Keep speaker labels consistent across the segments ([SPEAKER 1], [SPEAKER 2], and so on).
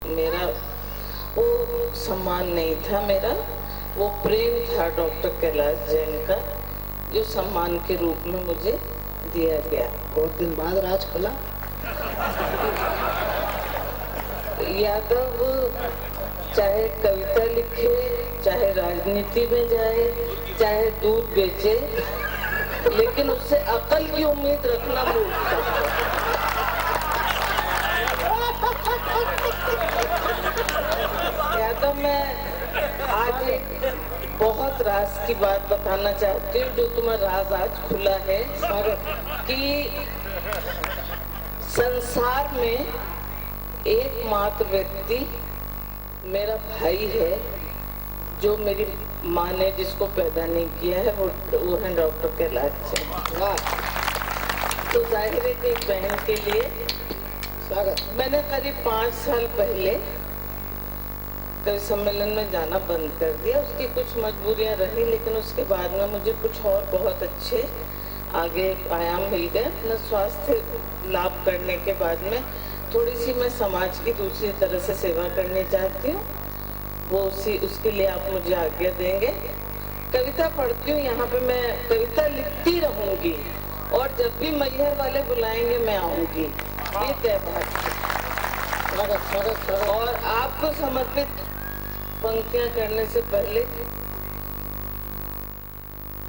[SPEAKER 1] मेरा वो सम्मान नहीं था, मेरा वो प्रेम था डॉक्टर कैलाश जैन का, जो सम्मान के रूप में मुझे दिया गया।
[SPEAKER 2] बहुत दिन बाद राज खुला।
[SPEAKER 1] यादव चाहे कविता लिखे, चाहे राजनीति में जाए, चाहे दूध बेचे, लेकिन उससे अकल की उम्मीद रखना मूर्खता है। यादव, मैं आज एक बहुत राज की बात बताना चाहती हूँ, जो तुम्हें राज आज खुला है कि संसार में एकमात्र व्यक्ति मेरा भाई है जो मेरी माँ ने जिसको पैदा नहीं किया है, वो है डॉक्टर कैलाश जैन। तो जाहिर है कि एक बहन के लिए स्वागत। मैंने करीब 5 साल पहले कवि सम्मेलन में जाना बंद कर दिया। उसकी कुछ मजबूरियां रही, लेकिन उसके बाद में मुझे कुछ और बहुत अच्छे आगे आयाम मिल गए। अपना स्वास्थ्य लाभ करने के बाद में थोड़ी सी मैं समाज की दूसरी तरह से सेवा करनी चाहती हूँ। वो उसके लिए आप मुझे आज्ञा देंगे। कविता पढ़ती हूँ, यहाँ पे मैं कविता लिखती रहूंगी और जब भी मैहर वाले बुलाएंगे मैं आऊंगी, ये तय बात है। और आपको समर्पित पंक्तियां करने से पहले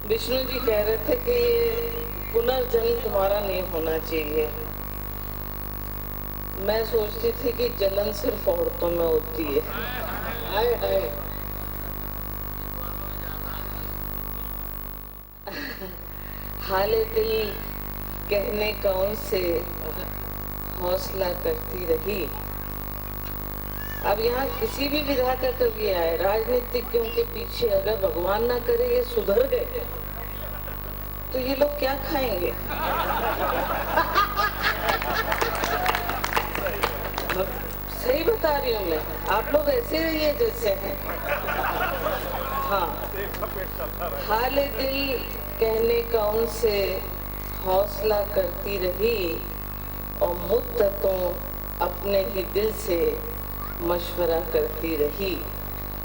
[SPEAKER 1] विष्णु जी कह रहे थे कि ये पुनर्जन्म तुम्हारा नहीं होना चाहिए। मैं सोचती थी कि जलन सिर्फ औरतों में होती है। हाय हाय। हाले दिल कहने कौन से हौसला करती रही। अब यहाँ किसी भी विधा का कवि आए, राजनीतिज्ञों के पीछे अगर भगवान ना करे ये सुधर गए तो ये लोग क्या खाएंगे? सही बता रही हूँ मैं, आप लोग ऐसे रहिए जैसे हैं। हाँ, हाले दिल कहने कौन से हौसला करती रही और मुद्दतों अपने ही दिल से मशवरा करती रही।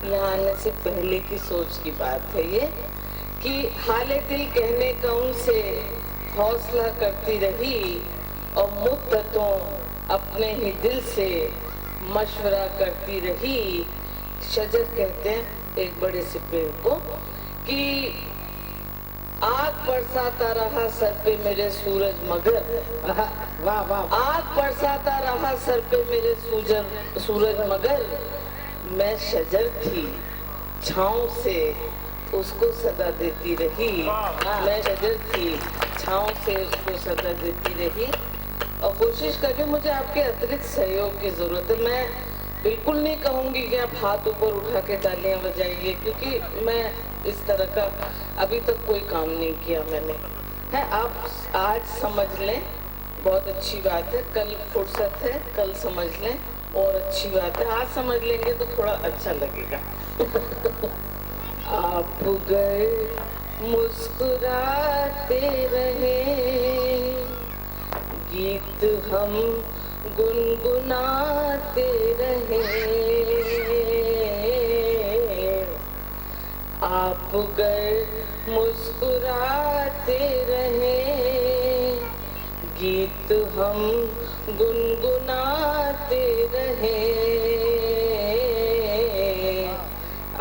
[SPEAKER 1] यहाँ आने से पहले की सोच की बात है ये कि हाले दिल कहने कौन से हौसला करती रही और मुद्दतों अपने ही दिल से मशवरा करती रही। शजर कहते हैं एक बड़े से पेड़ को कि आग बरसाता रहा सर पे मेरे सूरज मगर। वाह वाह। आग बरसाता रहा सर पे मेरे सूरज मगर, मैं शजर थी छाँव से उसको सदा देती रही। मैं शजर थी छाँव से उसको सदा देती रही। और कोशिश करिए, मुझे आपके अतिरिक्त सहयोग की जरूरत है। मैं बिल्कुल नहीं कहूंगी कि आप हाथ ऊपर उठा के तालियां बजाइए, क्योंकि मैं इस तरह का अभी तक कोई काम नहीं किया मैंने। है, आप आज समझ लें, बहुत अच्छी बात है। कल फुर्सत है, कल समझ लें और अच्छी बात है। आज समझ लेंगे तो थोड़ा अच्छा लगेगा। आप गए मुस्कुराते रहे, गीत हम गुनगुनाते रहे। आप गए मुस्कुराते रहे, गीत हम गुनगुनाते रहे।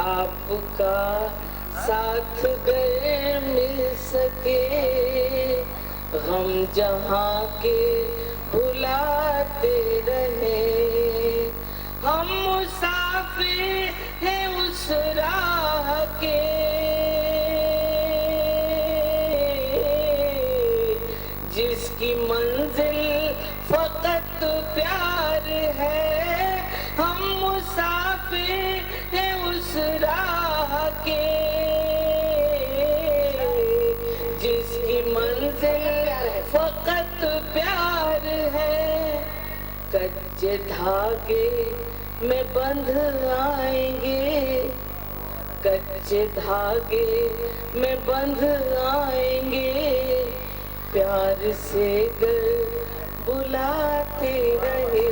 [SPEAKER 1] आपका साथ गए मिल सके, गम जहाँ के भुलाते रहे। हम मुसाफिर हैं उस राह के, जिसकी मंजिल फकत प्यार है। हम मुसाफिर हैं उस राह के, जिसकी मंजिल फकत प्यार है। कच्चे धागे में बंध आएंगे, कच्चे धागे में बंध आएंगे, प्यार से गर बुलाते रहे।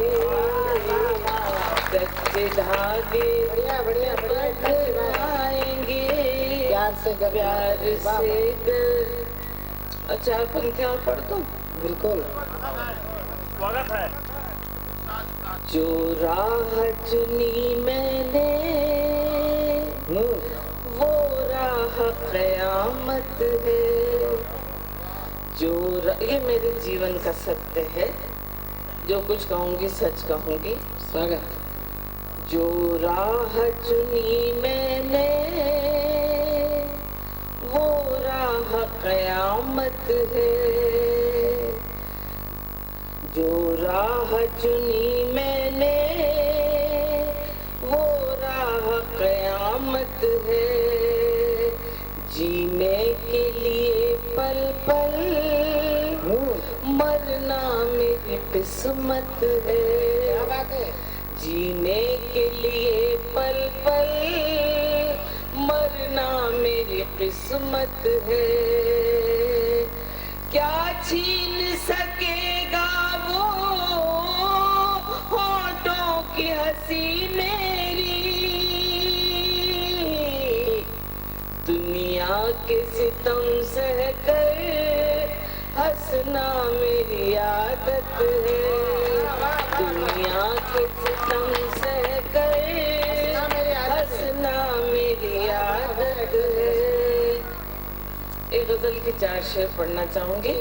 [SPEAKER 1] सच्चे धागे बढ़ाएंगे
[SPEAKER 2] प्यार से गर
[SPEAKER 1] अच्छा पंक्तियां और पढ़ दो।
[SPEAKER 2] बिल्कुल
[SPEAKER 3] स्वागत है।
[SPEAKER 1] जो राह चुनी मैंने वो राह क़यामत है। ये मेरे जीवन का सत्य है, जो कुछ कहूंगी सच कहूंगी।
[SPEAKER 2] स्वागत।
[SPEAKER 1] जो राह चुनी मैंने वो राह क़यामत है। जो राह चुनी मैंने वो राह क़यामत है। जीने के लिए पल पल मरना मेरी किस्मत है।
[SPEAKER 2] क्या बात है।
[SPEAKER 1] जीने के लिए पल पल मरना मेरी किस्मत है। क्या छीन सकेगा वो होठों की हंसी मेरी। दुनिया के सितम सहकर हंसना मेरी आदत है। दुनिया के सितम सहकर हंसना मेरी आदत है। एक गजल के 4 शेर पढ़ना चाहूंगी।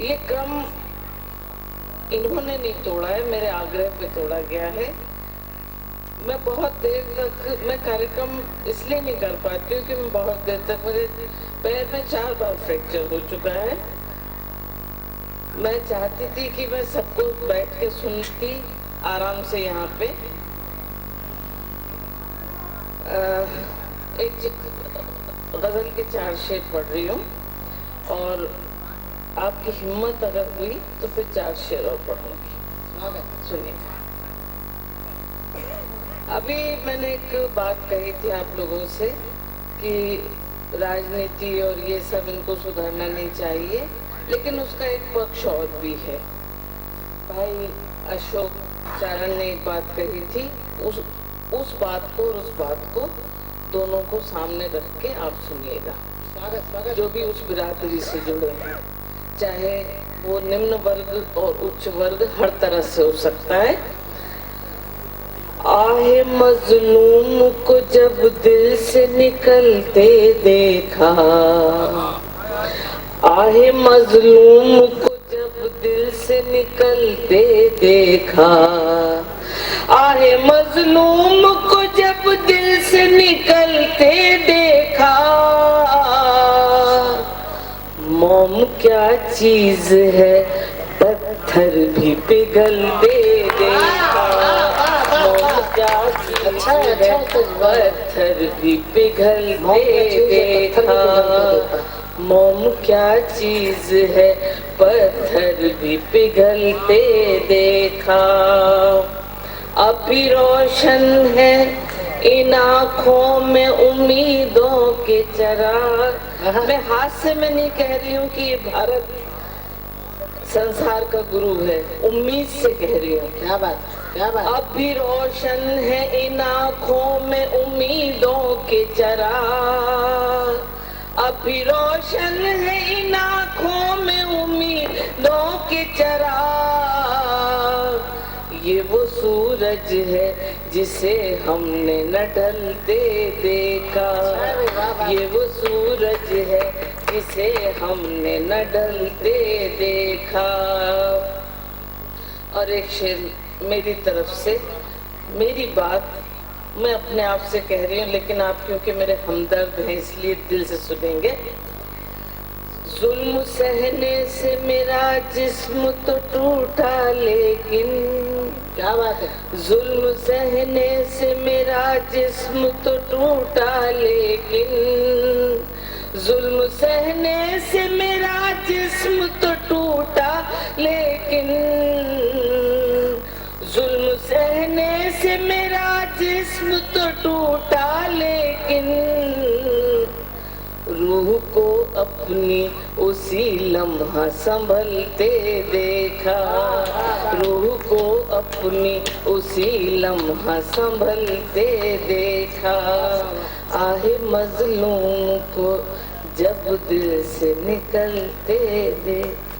[SPEAKER 1] ये क्रम इन्होंने नहीं तोड़ा है, मेरे आग्रह पे तोड़ा गया है। मैं बहुत देर तक मैं कार्यक्रम इसलिए नहीं कर पाती हूँ कि मैं बहुत देर तक मेरे पैर में 4 बार फ्रैक्चर हो चुका है। मैं चाहती थी कि मैं सबको बैठ के सुनती आराम से यहाँ पे। एक गजल के 4 शेर पढ़ रही हूँ और आपकी हिम्मत अगर हुई तो फिर 4 शेर और पढ़ूंगी। सुनिए। अभी मैंने एक बात कही थी आप लोगों से कि राजनीति और ये सब इनको सुधारना नहीं चाहिए, लेकिन उसका एक पक्ष और भी है। भाई अशोक चारण ने एक बात कही थी, उस बात को और उस बात को दोनों को सामने रख के आप सुनिएगा। जो भी उस बिरादरी से जुड़े हैं, चाहे वो निम्न वर्ग और उच्च वर्ग, हर तरह से हो सकता है। आहे मजलूम को जब दिल से निकलते देखा, आहे मजलूम को जब दिल से निकलते देखा, आहे मजलूम को जब दिल से निकलते देखा, मोम क्या चीज है पत्थर भी पिघलते देखा। मोम क्या चीज है पत्थर भी पिघलते देखा। मोम क्या चीज है पत्थर भी पिघलते देखा। अभी रोशन है इन आँखों में उम्मीदों के चिराग। मैं हास्य में नहीं कह रही हूँ कि ये भारत संसार का गुरु है, उम्मीद से कह रही हूँ।
[SPEAKER 2] क्या बात, क्या बात।
[SPEAKER 1] अब भी रोशन है इन आँखों में उम्मीदों के चिराग। अब भी रोशन है इन आँखों में उम्मीदों के चिराग। ये वो सूरज है जिसे हमने न ढलते देखा। ये वो सूरज है जिसे हमने न ढलते देखा। और एक शेर मेरी तरफ से, मेरी बात मैं अपने आप से कह रही हूँ, लेकिन आप क्योंकि मेरे हमदर्द हैं इसलिए दिल से सुनेंगे। जुल्म सहने से मेरा जिस्म तो टूटा, लेकिन
[SPEAKER 2] क्या बात है।
[SPEAKER 1] जुल्म सहने से मेरा जिस्म तो टूटा, लेकिन जुल्म सहने से मेरा जिस्म तो टूटा, लेकिन जुल्म सहने से मेरा जिस्म तो टूटा, लेकिन रूह को अपनी उसी लम्हा संभलते देखा, रूह को अपनी उसी लम्हा संभलते देखा। आहे मजलूम को जब दिल से निकलते देखा।